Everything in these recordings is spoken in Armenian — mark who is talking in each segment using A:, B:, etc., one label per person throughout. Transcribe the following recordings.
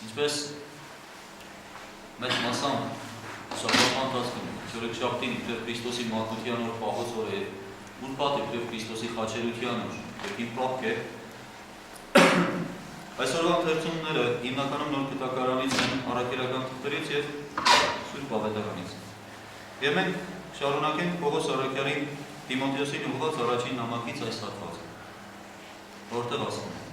A: Ինչպես մեծ մասամբ շաբաթական ընթացքում Չորեքշաբթին իբրև Քրիստոսի մատնության օր Պաղոս օր է, ուրբաթ իբրև Քրիստոսի խաչելության օր, երկին պապք է։ Այսօրվա ընթերցումները հիմնականում Նոր Գտակարանից են, առաքելական թղթերից եւ Սուրբ Ավետարանից։ Եվ մենք շարունակենք Պողոս առաքյալի Տիմոթեոսին ուղղված առաջին նամակից այս հատվածը, որտեղ ասում է.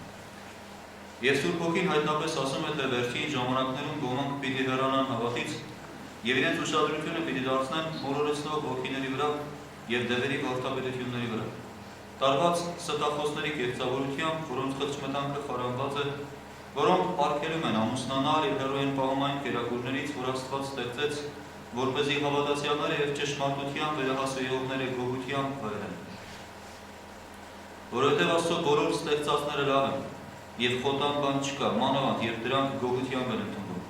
A: Եվ Սուրբ Հոգին հայտնապես ասում է, թե վերջին ժամանակներում ոմանք պիտի հեռանան հավատից եւ իրենց ուշադրությունը պիտի դարձնեն մոլորեցնող ոգիների վրա եւ դևերի վարդապետությունների վրա, տարված ստախոսների կեղծավորությամբ, որոնց խղճմտանքը խարանված է, որոնք արգելում են ամուսնանալ եւ հեռու են պահում այն կերակուրներից, որ Աստված ստեղծեց, որպեսզի հավատացյալները եւ ճշմարտության վերահասվողները գողությամբ վայելեն։ Որովհետեւ Աստծո բոլոր ստեղծածները լավ են եւ խոտան բան չկա, մանավանդ եւ դրանք գողությամբ են ընդունվում,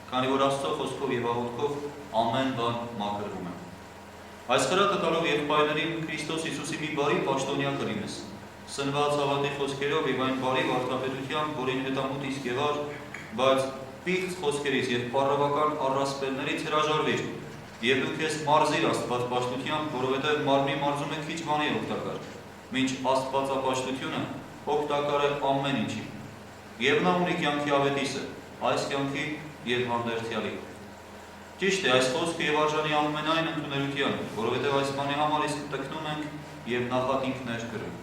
A: քանի որ Աստծո խոսքով եւ աղոթքով ամեն բան մաքրվում է։ Այս խրատը տալով եղբայրներին Քրիստոս Հիսուսի մի բարի պաշտոնյա կլինես, սնված հավատի խոսքերով եւ այն բարի վարդապետությամբ, որին հետամուտ իսկ եղար, բայց պիղծ խոսքերից եւ պարավական առասպելներից հրաժարվիր, եւ դու քեզ մարզիր Աստվածապաշտությամբ, որովհետեւ մարմնի մարզումը քիչ բանի է օգտակար, մինչ Աստվածապաշտությունը օգտակար է ամեն ինչի։ Եվ նա ունի կյանքի ավետիսը, այս կյանքի եւ հանդերձյալի։ Ճիշտ է, այս խոսքը եւ արժանի ամենայն ընդուներության, որովհետեւ այս բանի համար իսկ տկնում ենք եւ նախատինքներ կրում։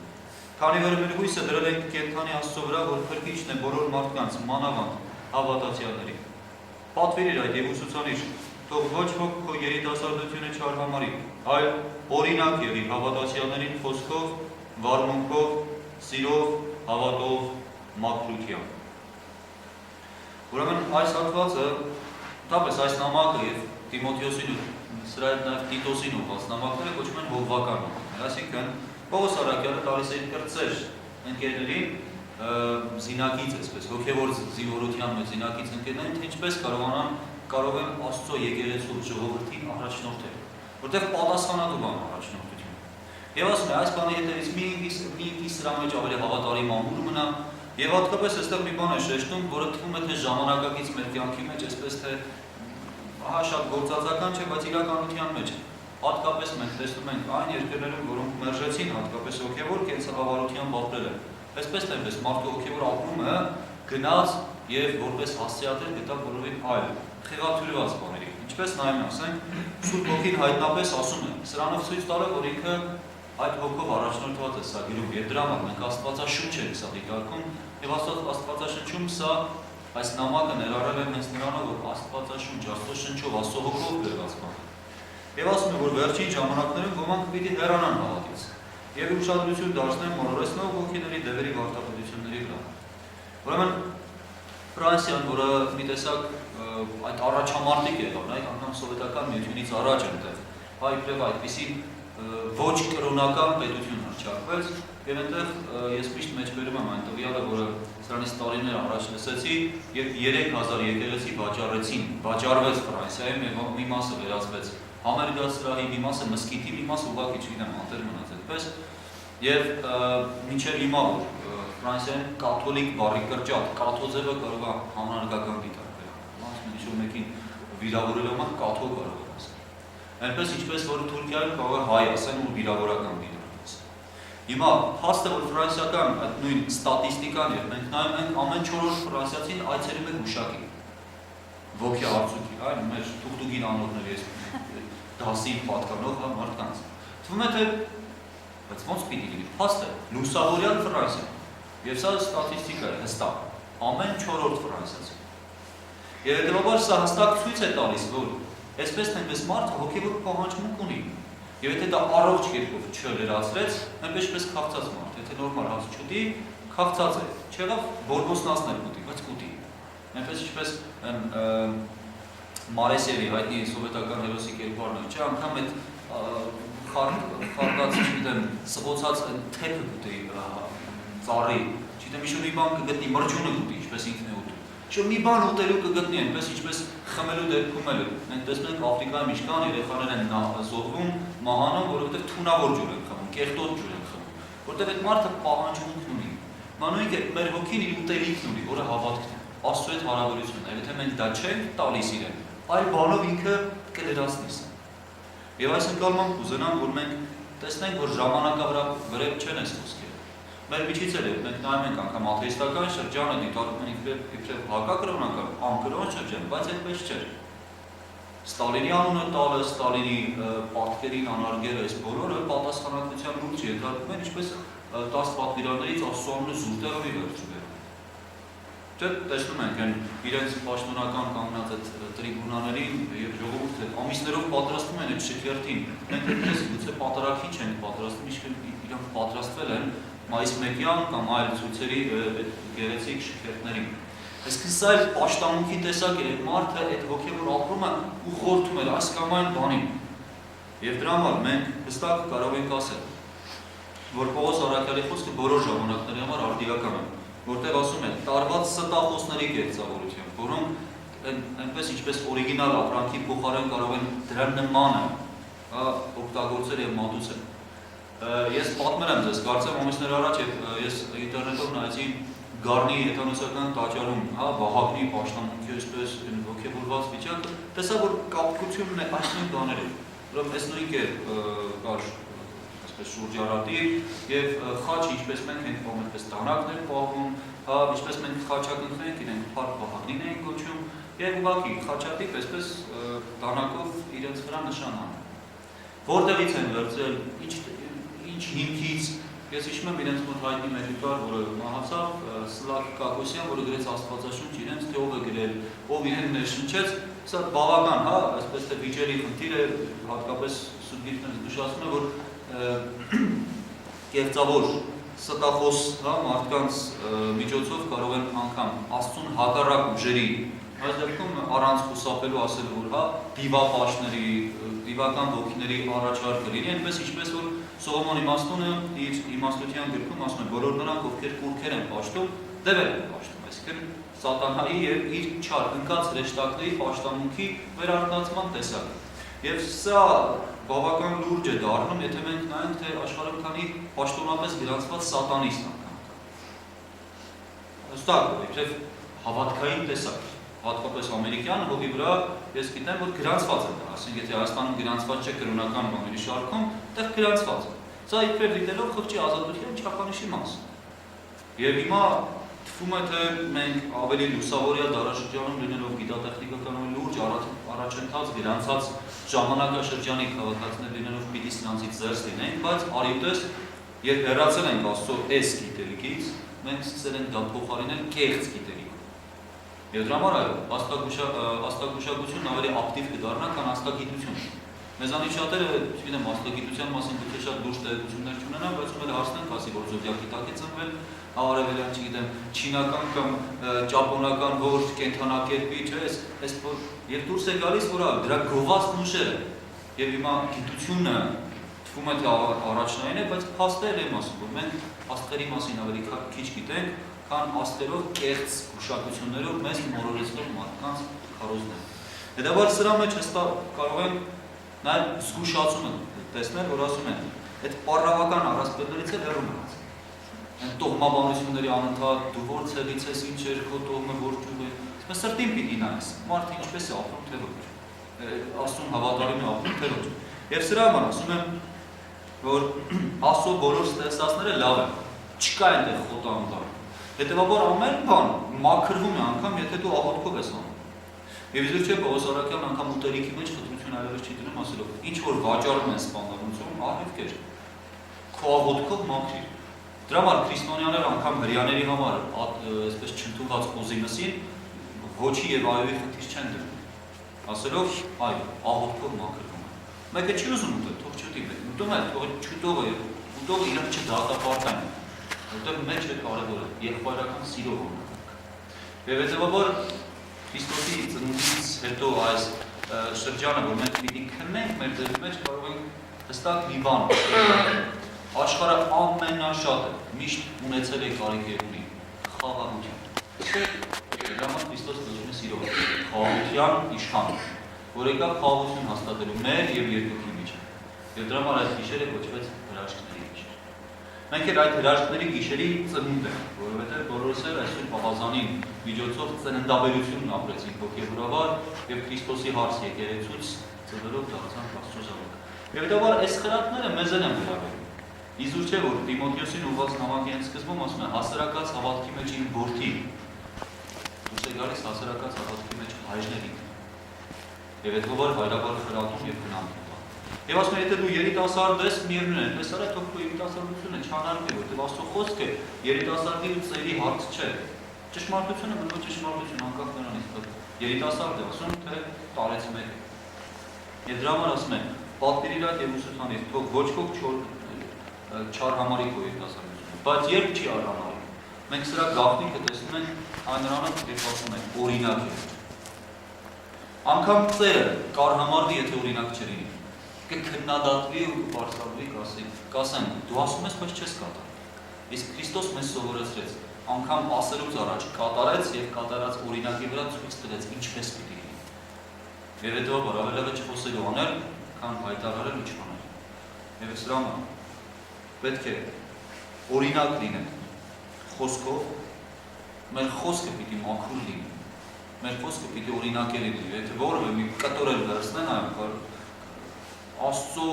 A: Քանի որ մեր հույսը դրել ենք կենդանի Աստծո վրա, որ փրկիչն է բոլոր մարդկանց, մանավանդ հավատացյալների։ Պատվիրիր այդ եւ ուսուցանիր, թող ոչ ոք քո երիտասարդությունը չարհամարի, այլ օրինակ եղի հավատացյալներին խոսքով, վարմունքով, սիրով, հավատով, մաքրությամբ։ Ուրեմն այս հատվածը, թապես այս նամակը եւ Տիմոթեոսին ու սրա հետ նաեւ Տիտոսին ուղղված նամակները կոչվում են հովվական նամակներ, այսինքն Պողոս առաքյալը տալիս է կրծեր ընկերներին զինակից, այսպես հոգևոր զինվորության մեջ զինակից ընկերներին, թե ինչպես կարող են Աստծո եկեղեցու ժողովրդին առաջնորդել, որտեղ պատասխանատու բան առաջնորդություն։ Եվ ասում է, այս բանի հետևից մի սրա մեջ ավելի հավատարիմ ամուր մնա, եւ հատկապես այստեղ մի բան է շեշտում, որը թվում է թե ժամանակակից մեր կյանքի մեջ, այսպես թե շատ գործածական չէ, բայց իրականության մեջ է։ Հատկապես մենք տեսնում ենք այն երկրներում, որոնք մերժեցին հատկապես հոգևոր կենսաղավարությամբ ապրել են։ Այսպես թե այնպես մարդու հոգևոր ապրումը գնաց եւ որպես հասցեատեր գտավ բոլորին այլ խեղաթյուրված բաների։ Ինչպես նայում ասենք, Սուրբ Հոգին հայտնապես ասում է, սրանով ցույց տալով, որ ինքը այդ հոգով առաջնորդված է սա գրում, եւ դրա համար մենք Աստվածաշունչ ենք սա դիտարկում, եւ Աստվածաշնչում սա այս նամակը ներառել է հենց նրանով, որ Աստվածաշունչ, Աստծո շնչով, Աստծո հոգով գրված բան։ Եվ ասում է, որ վերջին ժամանակներում ոմանք պիտի հեռանան հավատից եւ ուշադրություն դարձնեն մոլորեցնող ոգիների դևերի վարդապետությունների վրա։ Ուրեմն Ֆրանսիան, որը մի տեսակ այդ առաջամարտիկ եղավ, նայեք անգամ սովետական միությունից առաջ այնտեղ, իբրև այդպիսի ոչ կրոնական պետություն հռչակվեց, եւ այնտեղ ես միշտ մեջբերում եմ այն տվյալը, որը սրանից տարիներ առաջ լսեցի, եւ 3000 եկեղեցի վաճառվեց Ֆրանսիայում եւ մի մասը վերածվեց համերգասրահի, մի մասը մզկիթի, մի մասը ուղղակի չգիտեմ, անտեր մնաց այդպես, եւ մինչեւ հիմա որ Ֆրանսիայում կաթոլիկ բառի կրճատ, կաթոձևը կարող է համանարգական դիտարկվել, ասում են ինչ-որ մեկին վիրավորելու համար կաթո կարող է ասել։ Այնպես ինչպես որ Թուրքիայում կարող է հայ ասեն ու վիրավորական դիտարկվես։ Հիմա փաստը որ ֆրանսիական այդ նույն ստատիստիկան է, մենք նայում ենք ամեն 4-րդ ֆրանսիացին այցելում է գուշակի։ Ոգի արծուքի, այն մեր թուղթուկին անողների ես դասի պատկանող մարդկանց։ Թվում է թե բայց ոնց պիտի լինի։ Փաստը լուսավորյալ Ֆրանսիա։ Եվ սա ստատիստիկա է հստակ։ Ամեն 4-րդ ֆրանսիացի։ Եվ հետևաբար սա հստակ ցույց է տալիս, որ այսպես թե այնպես մարդը հոգևոր պահանջմունք ունի։ Եվ եթե դա առողջ կերպով չլրացրեց, այնպես քաղցած մարդ, եթե նորմալ հաց չուտի, քաղցած է։ Չեղավ բորբոսնացներ կուտի, բայց կուտի։ Այնպես ինչպես Մարեսևի հայտնի սովետական հերոսի կերպարն է, չէ, անգամ այդ խառնած, չգիտեմ, սղոցած թեփը կուտի ծառի, չգիտեմ, ինչ-որ մի բան կգտնի, մրջյունը կուտի, ինչպես ինքն է ուտում։ Ինչ-որ մի բան ուտելու կգտնի, այնպես ինչպես խմելու դեպքում էլ։ Մենք տեսնում ենք Աֆրիկայում ինչքան երեխաներ են զոհվում, մահանում, որովհետև թունավոր ջուր են խմում, կեղտոտ ջուր են խմում, որտեղ այդ մարդը պահանջմունք ունի։ Մանուիկ է, մեր հոգին իր ուտելիքն ունի, որը հավատքն է։ Աստծո հետ հարաբերությունն է, եթե մենք դա չենք տալիս իրեն, այլ բանով ինքը կլրացնի սա։ Եվ այս ընկալմամբ կուզենամ, որ մենք տեսնենք, որ ժամանակավրեպ չեն այս խոսքերը։ Մեր միջից էլ մենք նայում ենք անգամ աթեիստական շրջանը դիտարկում են իբրև հակակրոնական, անկրոն շրջան, բայց այդպես չէր։ Ստալինի անունը տալը, Ստալինի պատկերին անարգելը, այս բոլորը պատասխանատվության լուրջ ենթարկվում են, ինչպես 10 պատվիրաններից Աստծո անունը զուտեղի վերջում։ Տեսնում ենք իրենց պաշտոնական կանգնած այդ տրիբունաներին եւ ժողովուրդը ամիսներով պատրաստում են այդ շքերթին։ Մենք այդպես գուցե պատարագի չենք պատրաստում, իսկ իրանք պատրաստվել են մայիս 1-յան կամ այլ ցույցերի գեղեցիկ շքերթներին։ Այսինքն սա էլ պաշտամունքի տեսակ է, մարդը այդ հոգևոր ապրումը ու խորթում է այս կամ այն բանին։ Եվ դրա համար մենք հստակ կարող ենք ասել, որ Պողոս առաքյալի խոսքը բոլոր ժամանակների համար արդիական է, որտեղ ասում է տարված ստախոսների կեղծավորությամբ, որոնք այնպես ինչպես օրիգինալ ապրանքի փոխարեն կարող են դրա նմանը օգտագործել եւ մատուցել։ Ես պատմել եմ ձեզ, կարծեմ ամիսներ առաջ ես ինտերնետով նայեցի Գառնի հեթանոսական տաճարում, Վահագնի պաշտամունքի այսպես ոգևորված վիճակը, տեսա որ կապկությունն է այս նույն բաները, որովհետև այս նույն կերպ կար շուրջարատի եւ խաչ, ինչպես մենք ենք ում այդպես դանակներ պահում, ինչպես մենք խաչակնքներ ենք, իրենք փառք Վահագնին են կոչում եւ ուղղակի խաչատիպ այսպես դանակով իրենց վրա նշան անում։ Որտեղից են վերցրել, ինչ հիմքից, ես հիշում եմ իրենց մոտ հայտնի մեկը կար, որը մահացավ, Սլավիկ Կակոսյան, որը գրեց Աստվածաշունչ իրենց, թե ով է գրել, ով իրեն ներշնչեց, սա բավական, այսպես թե վիճելի խնդիր է, հատկապես սուբյեկտներից նշացնում է, որ կեղծավոր ստախոս մարդկանց միջոցով կարող են անգամ Աստծուն հակառակ ուժերի, այս դեպքում առանց խուսափելու ասելու, որ դիվապաշտների, դիվական ոգիների առաջարկ լինի, այնպես ինչպես որ Սողոմոն իմաստունը իր իմաստության գրքում ասում է, բոլոր նրանք, ովքեր կուռքեր են պաշտում, դևեր են պաշտում, այսինքն սատանայի եւ իր չար ընկած հրեշտակների պաշտամունքի վերարտացման տեսակ։ Եվ սա բավական լուրջ է դառնում, եթե մենք նայենք, թե աշխարհում քանի պաշտոնապես գրանցված սատանիստ անգամ կա։ Հստակ է, իբրև հավատքային տեսակ, հատկապես ամերիկյան հողի վրա ես գիտեմ, որ գրանցված է դա, ասենք եթե Հայաստանում գրանցված չէ կրոնական բաների շարքում, այդտեղ գրանցված է։ Սա իբրև դիտելով խղճի ազատության չափանիշի մաս։ Եվ հիմա թվում է, թե մենք ավելի լուսավորյա դարաշրջանում լինելով գիտատեխնիկական լուրջ առաջընթաց գրանցած ժամանակաշրջանի քաղաքացիներ լինելով պիտի սրանցից զերծ լինենք, բայց արիտես, երբ հեռացել ենք Աստծո այս գիտելիքից, մենք սկսել ենք դա փոխարինել կեղծ գիտելիքով։ Եվ դրա համար աստղագուշակությունն ավելի ակտիվ կդառնա, քան աստղագիտությունը։ Մեզանից շատերը, չգիտեմ, աստղագիտության մասին գուցե շատ լուրջ տեղեկություններ չունենան, բայց ում էլ հարցնենք, ասի, որ զոդիակի տակ է ծնվել, արևելյան, չգիտեմ, չինական կամ ճապոնական որ կենդանակերպի, չէ, այս եւ դուրս է գալիս, որ դրա գովազդն ուժեր է։ Եվ հիմա գիտությունը թվում է թե առաջնային է, բայց փաստեր եմ ասում, որ մենք աստղերի մասին ավելի քիչ գիտենք, քան աստղերով կեղծ գուշակություններով մեզ մոլորեցնող մարդկանց քարոզները։ Հետևաբար սրա մեջ կարող ենք նաեւ զգուշացումը տեսնել, որ ասում են, այդ պարավական առասպելներից էլ հեռու մնաց։ Այն տոհմաբանությունների անընդհատ դու որ ցեղից ես, ինչ էր քո տոհմը, որ ճյուղ է։ Ես սրտին պիտի նայես, մարդը ինչպես է ապրում, թե ոչ։ Աստծուն հավատարիմ է ապրում, թե ոչ։ Եվ սրա համար ասում եմ, որ Աստծո բոլոր ստեղծածները լավ են, չկա այնտեղ խոտանտար։ Հետևաբար ամեն բան մաքրվում է անգամ, եթե դու աղոթքով ես անում։ Եվ իզուր չէ Պողոս առաքյալն անգամ ուտելիքի մեջ խտրություն այլևս չի դնում, ասելով, ինչ որ վաճառում են սպանդանոցում, ահևքեր, քո աղոթքով մաքրիր։ Դրա համար քրիստոնյաները անգամ հրեաների համար այսպես չընդունված օզինոսին ոչի եւ այոյի խնդիր չեն դնում։ Ասելով, այո, աղոթքով մաքրվում է։ Մեկը չի ուզում ուտել, թող չուտի, ուտում է, թող չուտողը եւ ուտողը իրենք չդատապարտեն, որտեղ մեջ է կարևորը եղբայրական սիրո օրինակ։ Եվ հետեւաբար Քրիստոսի ծնունդից հետո այս շրջանը, որ մենք պիտի քննենք մեր ձեռքի մեջ, կարող ենք հստակ մի բան աշխարհը ամենաշատը միշտ ունեցել է կարիք եւ ունի խաղաղություն։ Դրա համար Քրիստոս կոչվում է սիրո խաղաղության իշխան, որ եկա խաղաղություն հաստատելու մեր եւ երկրի միջեւ։ Եվ դրա համար այդ գիշերը կոչվեց հրաշքների գիշեր։ Մենք էլ այդ հրաշքների գիշերի ծնունդ ենք, որովհետև բոլորս էլ այսօր Պաղազանի միջոցով ծննդաբերությունն ապրեցինք հոգևորաբար եւ Քրիստոսի հարց եկեղեցուց ծնվելով դարձանք Աստծո զավակ։ Եվ դավար այս խրատները մեզ են վերաբերում։ Իզուր չէ, որ Տիմոթեոսին ուղղված նամակի այն սկզբում ասում է հասարակած հավատքի մեջ իր որդի։ Դուրս է գալիս հասարակած հավատքի մեջ հայրներին։ Եվ հետո վայրաբար խրատում եւ գնանում։ Եվ ասում է, եթե դու երիտասարդ ես, միևնույն է, այնպես արա թող քո երիտասարդությունը չանարգի, որտեղ Աստծո խոսքը երիտասարդի ու ծերի հարց չէ։ Ճշմարտությունը մնում ճշմարտություն անկախ նրանից, որ երիտասարդ է ասում, թե տարեց մեկ է։ Եվ դրա համար ասում է, պատվիրիր այդ եւ ուսուցանիր, թող ոչ ոք չար համարի քո երիտասարդությունը, բայց երբ չի արհամարի։ Մենք սրա գաղտնիքը տեսնում ենք այն նրանով, երբ ասում են օրինակ է։ Անգամ ծերը կարհամարվի, եթե օրինակ չլինի։ Կքննադատվի ու կբարձրացվի կասեն, դու ասում ես, բայց չես կատարում։ Իսկ Քրիստոս մեզ սովորեցրեց, անգամ ասելուց առաջ կատարեց եւ կատարած օրինակի վրա ցույց տվեց ինչպես պիտի լինի։ Եվ հետո ավելի լավ է չխոսելու անել, քան հայտարարել ու չանել։ Եվ սրա համար պետք է օրինակ լինել խոսքով, մեր խոսքը պիտի մաքուր լինի, մեր խոսքը պիտի օրինակելի լինի, եթե որևէ մի կտորել վերցնեն այն Աստծո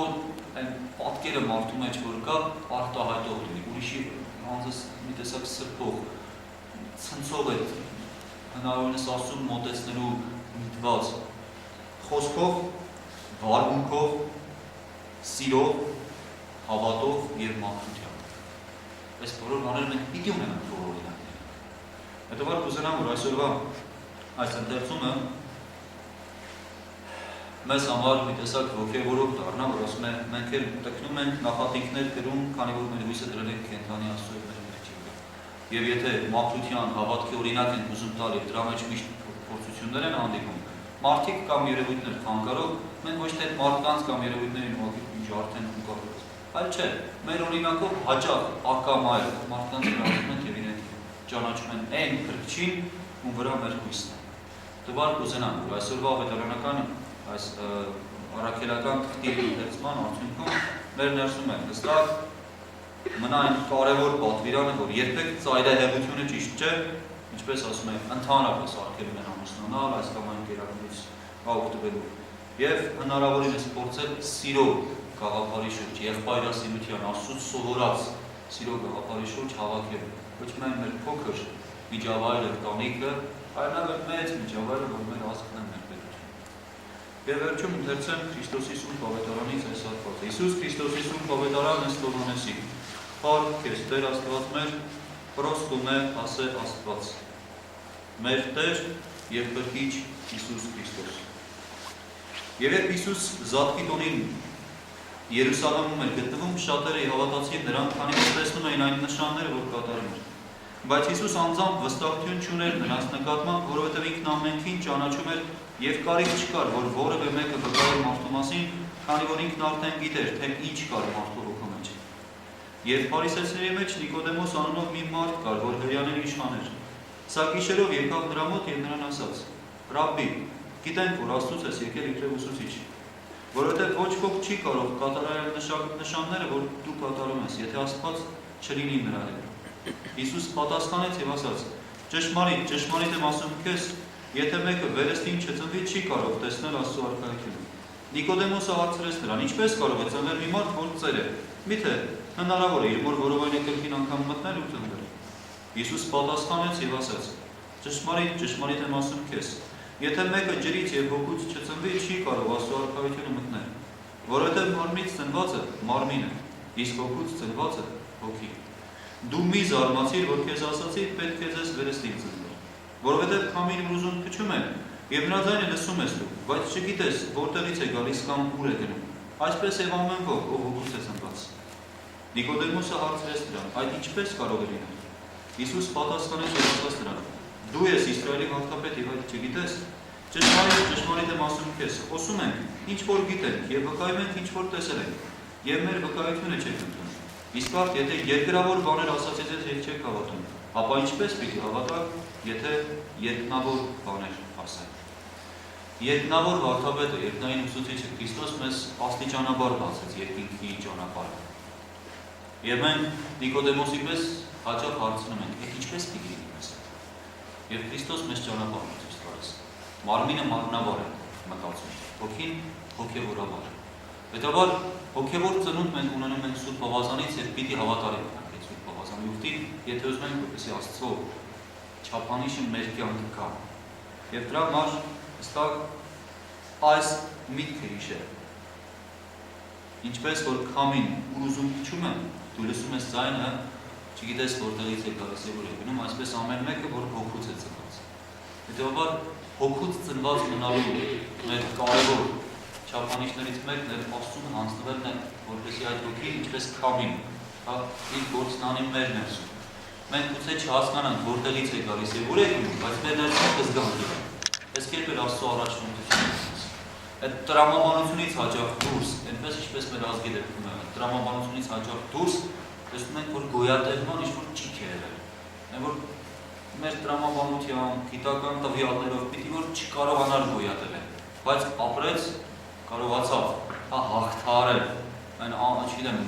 A: այն պատկերը մարդու մեջ որ կա արտահայտող լինի, ուրիշի հանձս մի տեսակ սրբող, ցնցող է հնարավորինս Աստծուն մոտեցնելու միտված խոսքով, վարմունքով, սիրով, հավատով եւ մաքրությամբ։ Այս բոլոր բաները մենք պիտի ունենանք որ օրինակներ։ Հետո որ կուզենամ որ այսօրվա այս ընթերցումը մեզ համար մի տեսակ ոգևորող դառնա, որ ասում է, մենք էլ տկնում ենք նախատինքներ գրում, քանի որ մեր հույսը դրել ենք կենդանի Աստծո եւ մեր վերջի վրա։ Եվ եթե մաքրության, հավատքի օրինակ են ուզում տալ եւ դրա մեջ միշտ փորձություններ են հանդիպում, մարդիկ կամ երևույթներ խանգարող, մենք ոչ թե մարդկանց կամ երևույթներին ուղղակի ջարդեն ու կապված, այլ չէ, մեր օրինակով հաճախ ակամայ մարդկանց գրանցում են եւ իրենք ճանաչում են այն քրքչին, ում վրա մեր հույսն է։ Դժվար կուզենամ, որ այսօրվա ավետարանական այս առաքելական թղթի ընթերցման արդյունքում մեր ներսում է հստակ մնա այն կարևոր պատվիրանը, որ երբեք ծայրահեղությունը ճիշտ չէ, ինչպես ասում է, ընդհանրապես արգելում են ամուսնանալ, այս կամ այն կերակուրից օգտվելու եւ հնարավորինս փորձել սիրո գաղափարի շուրջ, եղբայրասիրության, Աստծուց սովորած սիրո գաղափարի շուրջ հավաքել ոչ միայն մեր փոքր միջավայրը, տանիքը, այլ նաեւ մեծ միջավայրը, որ մեր ազգն է մեր Եվ վերջում ընթերցեմ Քրիստոսի Սուրբ Ավետարանից այս հատվածը։ Հիսուս Քրիստոսի Սուրբ Ավետարան ըստ Հովհաննեսի։ Փառք քեզ, Տեր Աստված մեր, պրոստում է ասե Աստված։ Մեր Տեր եւ Փրկիչ Հիսուս Քրիստոս։ Եվ երբ Հիսուս Զատկի տոնին Երուսաղեմում էր գտնվում, շատերը հավատացին նրան, քանի որ տեսնում էին այն նշանները, որ կատարում էր։ Բայց Հիսուս անձամբ վստահություն չուներ նրանց նկատմամբ, որովհետև ինքն ամենքին ճանաչում էր եւ կարիք չկար, որ որևէ մեկը վկայեր մարդու մասին, քանի որ ինքն արդեն գիտեր, թե ինչ կար մարդու հոգու մեջ։ Եվ փարիսեցիների մեջ Նիկոդեմոս անունով մի մարդ կար, որ հրեաների իշխան էր։ Սա գիշերով եկավ նրա մոտ եւ նրան ասաց. «Ռաբբի, գիտենք, որ Աստծուց ես եկել իբրև ուսուցիչ, որովհետև ոչ ոք չի կարող կատարել նշանները, որ դու կատարում ես, եթե Աստված չլինի նրա հետ»։ Հիսուս պատասխանեց եւ ասաց. «Ճշմարիտ, ճշմարիտ եմ ասում քեզ, եթե մեկը վերստին չծնվի, չի կարող տեսնել Աստծո արքայությունը»։ Նիկոդեմոսը հարցրեց նրան. «Ինչպես կարող է ծնվել մի մարդ, որ ծեր է։ Միթե հնարավոր է իր մոր որովայնի կրկին անգամ մտնել ու ծնվել»։ Հիսուս պատասխանեց եւ ասաց. «Ճշմարիտ, ճշմարիտ եմ ասում քեզ, եթե մեկը ջրից եւ հոգուց չծնվի, չի կարող Աստծո արքայությունը մտնել, որովհետեւ մարմնից ծնվածը մարմին է, իսկ հոգուց ծնվածը հոգի։ Դու մի զարմացիր, որ քեզ ասացի, պետք է ձեզ վերստին ծնվել, որովհետև քամին ուզում փչում է, եւ նրա ձայնը լսում ես դու, բայց չգիտես որտեղից է գալիս կամ ուր է գնում։ Այսպես եւ ամեն ոք, ով հոգուց է ծնված»։ Նիկոդեմոսը հարցրեց նրան. «Այդ ինչպես կարող է լինել»։ Հիսուս պատասխանեց եւ ասաց նրան. «Դու ես Իսրայելի վարդապետ եւ այդ չգիտես։ Ճշմարիտ, ճշմարիտ եմ ասում քեզ, խոսում ենք, ինչ որ գիտենք եւ վկայում ենք, ինչ որ տեսել ենք, եւ մեր վկայությունը չեք ընդունում։ Իսկ արդ եթե երկրավոր բաներ ասացի ձեզ եւ չեք հավատում, ապա ինչպես պիտի հավատաք, եթե երկնավոր բաներ ասեն»։ Երկնավոր վարդապետը, երկնային ուսուցիչը Քրիստոս մեզ աստիճանաբար բացեց երկինքի ճանապարհը։ Եվ մենք Նիկոդեմոսի պես հաճախ հարցնում ենք, ինչպես պիտի լինես։ Եվ Քրիստոս մեզ ճանապարհ ցույց տալիս։ Մարմինը մարմնավոր է մտածում, հոգին հոգևորաբար։ Հետաբար հոգևոր ծնունդ մենք ունենում ենք Սուրբ Ավազանից եւ պիտի հավատարիմ ենք այդ Սուրբ Ավազանի ուխտին, եթե ուզում ենք որպեսզի Աստծո չափանիշը մեր կյանքը գա։ Եվ դրա համար հստակ այս միտքը հիշել։ Ինչպես որ քամին ուզում փչում է, դու լսում ես ձայնը, չգիտես որտեղից է գալիս եւ ուր է գնում, այսպես ամեն մեկը որ հոգուց է ծնված։ Հետեւաբար հոգուց ծնված մնալու մեր կարևոր չափանիշներից մեկն է Աստծուն հանձնվելն է, որպեսզի այդ հոգին ինչպես քամին, իր գործն անի մեր ներսում։ Մենք գուցե չհասկանանք որտեղից է գալիս եւ ուր է գնում, բայց մեր ներսում կզգանք։ Այս կերպ էլ Աստծո առաջնորդությունը։ Այդ տրամաբանությունից հաճախ դուրս, այնպես ինչպես մեր ազգի դեպքում է, տրամաբանությունից հաճախ դուրս, տեսնում ենք, որ գոյատևման ինչ-որ ճիք է եղել։ Այն որ մեր տրամաբանության, գիտական տվյալներով պիտի որ չկարողանար գոյատևել, բայց ապրեց, կարողացավ հաղթահարել, այն չգիտեմ,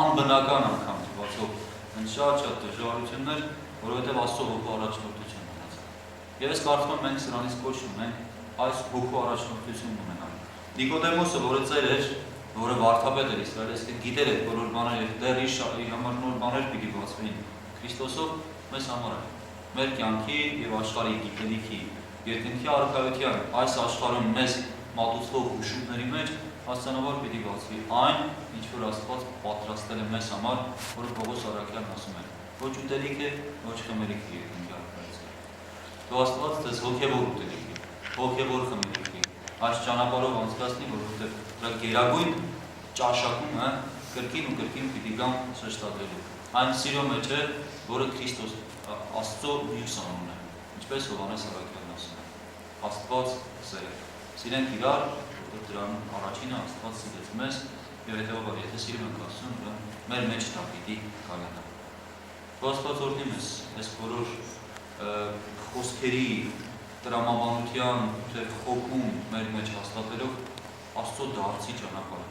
A: անբնական անգամ թվացող շատ դժվարություններ, որովհետև Աստծո հոգու առաջնորդություն ունեցավ։ Եվ ես կարծում եմ մենք սրանից կոչվում ենք այս հոգու առաջնորդությունն ունենալ։ Նիկոդեմոսը, որը ծեր էր, որը վարդապետ էր Իսրայելի, այսինքն գիտեր այդ բոլոր բաները եւ դեռ իր համար նոր բաներ պիտի բացվեին Քրիստոսով մեզ համար է։ Մեր կյանքի եւ աշխարհի գիտելիքի, երկնքի արքայության այս աշխարհում մեզ մատուցվող հուշումների մեջ հասցանավոր պիտի բացվի այն, ինչ որ Աստված պատրաստել է մեզ համար, որը Պողոս Արաքյանն ասում է. ոչ ուտելիք է, ոչ խմելիք է երկնքի արքայության։ Դու Աստված ձեզ հոգևոր ուտելիք է, հոգևոր խմելիք է, այս ճանապարհով անցկացնի, որովհետև դրա գերագույն ճաշակումը կրկին ու կրկին պիտի գամ շեշտադրելու։ Այն սիրո մեջ է, որը Քրիստոս Աստծո մյուս անունն է, ինչպես Հովհաննես Առաքյալն ասում է. Աստված սեր է։ Սիրենք իրար, որովհետև դրան առաջինը Աստված սիրեց մեզ, եւ հետեւաբար եթե սիրում ենք Աստծուն, մեր մեջ դա պիտի կայանա։ Աստված օրհնի մեզ այս բոլոր խոսքերի տրամաբանության թե խոքում մեր մեջ հաստատելով Աստծո դարձի ճանապարհը։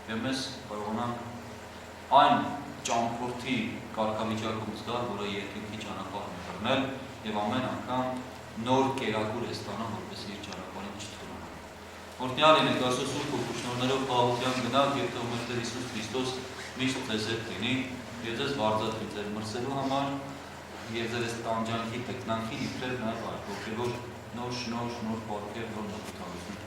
A: Եվ մեզ կարողանանք այն ճամփորդի կարգավիճակում զգալ, որը երկնքի ճանապարհն է բռնել եւ ամեն անգամ նոր կերակուր է ստանում, որպեսզի իր ճանապարհին չթողնի։ Օրհնյալ լինեք Աստծո սուրբ հոգու շնորհներով պահության գնալ եւ թող մեր Տեր Հիսուս Քրիստոս միշտ ձեզ հետ լինի եւ ձեզ վարձատրի ձեր մրցելու համար եւ ձեր տանջանքի տեխնանքի իբրև նաեւ հոգեվոր նոր շնորհ, նոր բարքեր, նոր մխիթարություն։